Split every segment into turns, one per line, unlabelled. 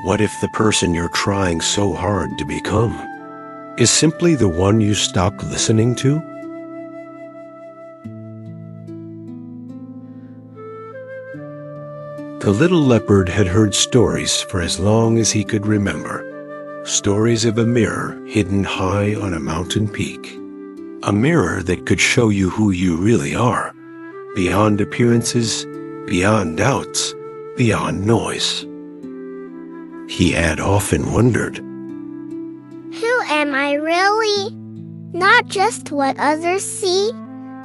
What if the person you're trying so hard to become is simply the one you stopped listening to? The little leopard had heard stories for as long as he could remember. Stories of a mirror hidden high on a mountain peak. A mirror that could show you who you really are, beyond appearances, beyond doubts, beyond noise. He had often wondered,
who am I really? Not just what others see,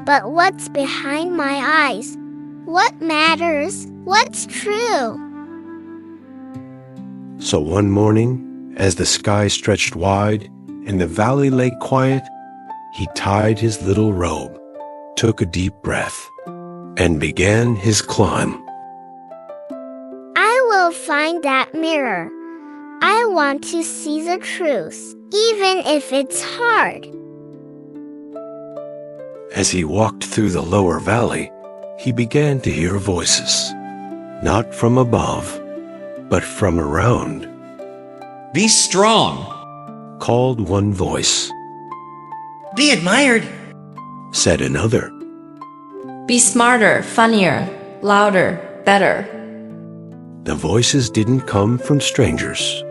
but what's behind my eyes. What matters? What's true?
So one morning, as the sky stretched wide and the valley lay quiet, he tied his little robe, took a deep breath, and began his climb.
I will find that mirror. I want to see the truth, even if it's hard.
As he walked through the lower valley, he began to hear voices, not from above, but from around.
Be strong,
Called one voice.
Be admired,
Said another.
Be smarter, funnier, louder, better.
The voices didn't come from strangers.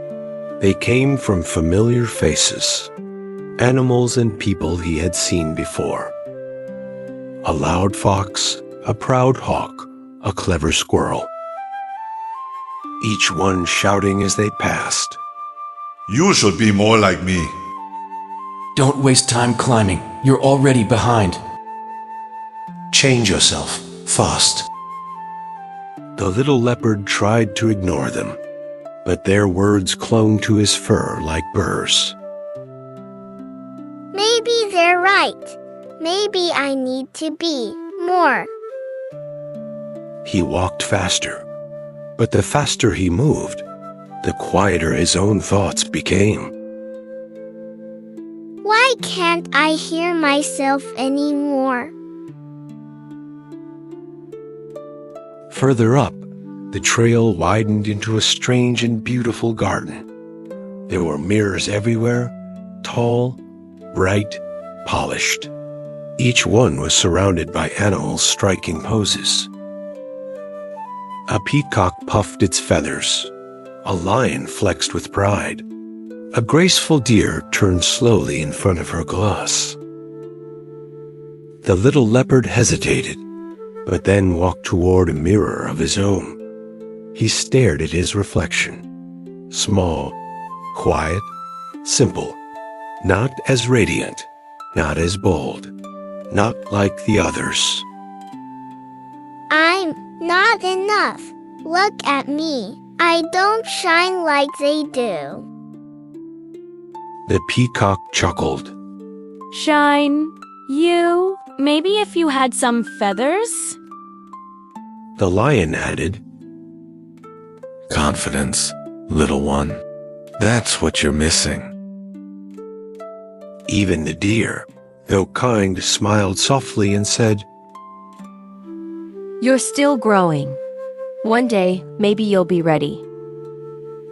They came from familiar faces, animals and people he had seen before. A loud fox, a proud hawk, a clever squirrel. Each one shouting as they passed.
You should be more like me.
Don't waste time climbing. You're already behind.
Change yourself, fast. The little leopard tried to ignore them, but their words clung to his fur like burrs.
Maybe they're right. Maybe I need to be more.
He walked faster, but the faster he moved, the quieter his own thoughts became.
Why can't I hear myself anymore?
Further up, the trail widened into a strange and beautiful garden. There were mirrors everywhere, tall, bright, polished. Each one was surrounded by animals striking poses. A peacock puffed its feathers. A lion flexed with pride. A graceful deer turned slowly in front of her glass. The little leopard hesitated, but then walked toward a mirror of his own. He stared at his reflection. Small, quiet, simple, not as radiant, not as bold, not like the others.
I'm not enough. Look at me. I don't shine like they do.
The peacock chuckled.
Shine? You? Maybe if you had some feathers?
The lion added,
Confidence, little one. That's what you're missing.
Even the deer, though kind, smiled softly and said,
You're still growing. One day, maybe you'll be ready.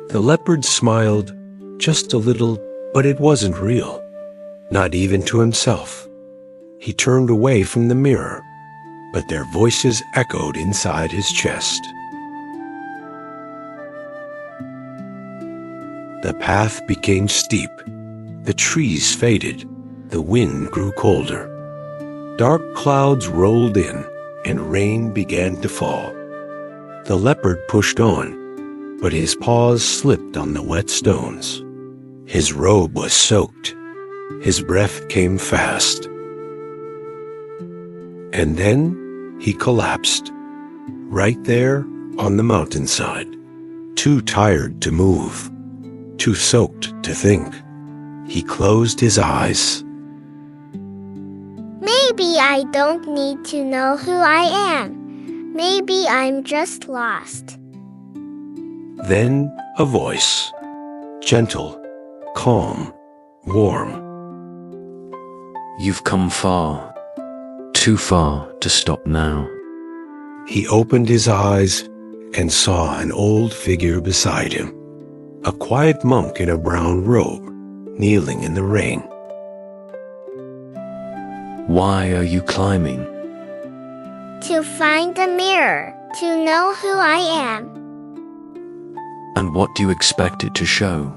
The leopard smiled just a little, but it wasn't real, not even to himself. He turned away from the mirror, but their voices echoed inside his chest. The path became steep. The trees faded. The wind grew colder. Dark clouds rolled in, and rain began to fall. The leopard pushed on, but his paws slipped on the wet stones. His robe was soaked. His breath came fast. And then he collapsed, right there on the mountainside, too tired to move, too soaked to think. He closed his eyes.
Maybe I don't need to know who I am. Maybe I'm just lost.
Then a voice, gentle, calm, warm.
You've come far, too far to stop now.
He opened his eyes and saw an old figure beside him, a quiet monk in a brown robe, kneeling in the rain.
Why are you climbing?
To find the mirror, to know who I am.
And what do you expect it to show?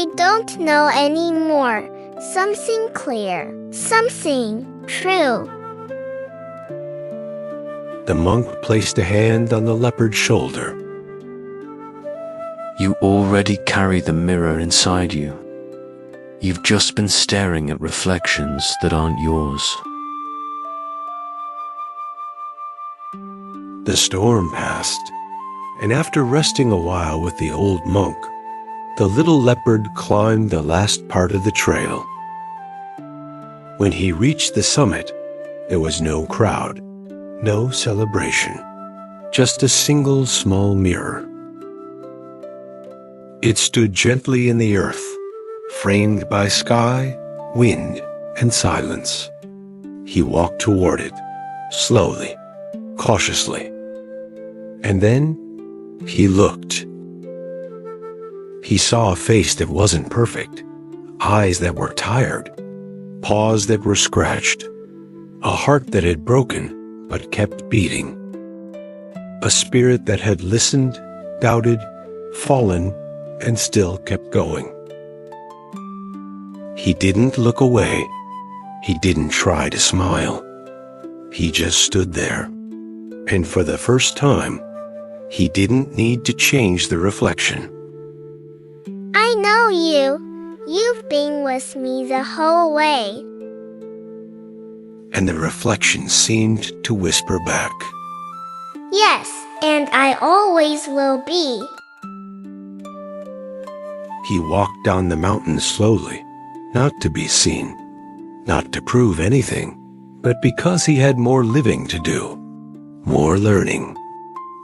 I don't know anymore. Something clear, something true.
The monk placed a hand on the leopard's shoulder.
You already carry the mirror inside you. You've just been staring at reflections that aren't yours.
The storm passed, and after resting a while with the old monk, the little leopard climbed the last part of the trail. When he reached the summit, there was no crowd, no celebration, just a single small mirror. It stood gently in the earth, framed by sky, wind, and silence. He walked toward it, slowly, cautiously. And then he looked. He saw a face that wasn't perfect, eyes that were tired, paws that were scratched, a heart that had broken but kept beating, a spirit that had listened, doubted, fallen, and still kept going. He didn't look away. He didn't try to smile. He just stood there. And for the first time, he didn't need to change the reflection.
I know you. You've been with me the whole way.
And the reflection seemed to whisper back,
Yes, and I always will be.
He walked down the mountain slowly, not to be seen, not to prove anything, but because he had more living to do, more learning,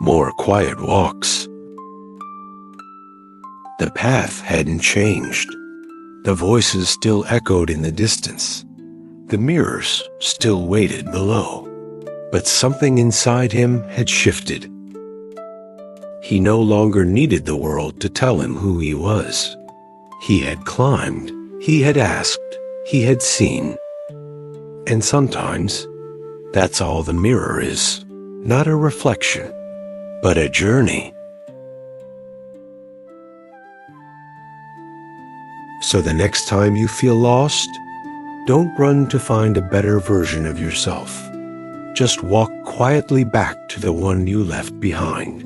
more quiet walks. The path hadn't changed. The voices still echoed in the distance. The mirrors still waited below. But something inside him had shifted. He no longer needed the world to tell him who he was. He had climbed, he had asked, he had seen. And sometimes, that's all the mirror is. Not a reflection, but a journey. So the next time you feel lost, don't run to find a better version of yourself. Just walk quietly back to the one you left behind.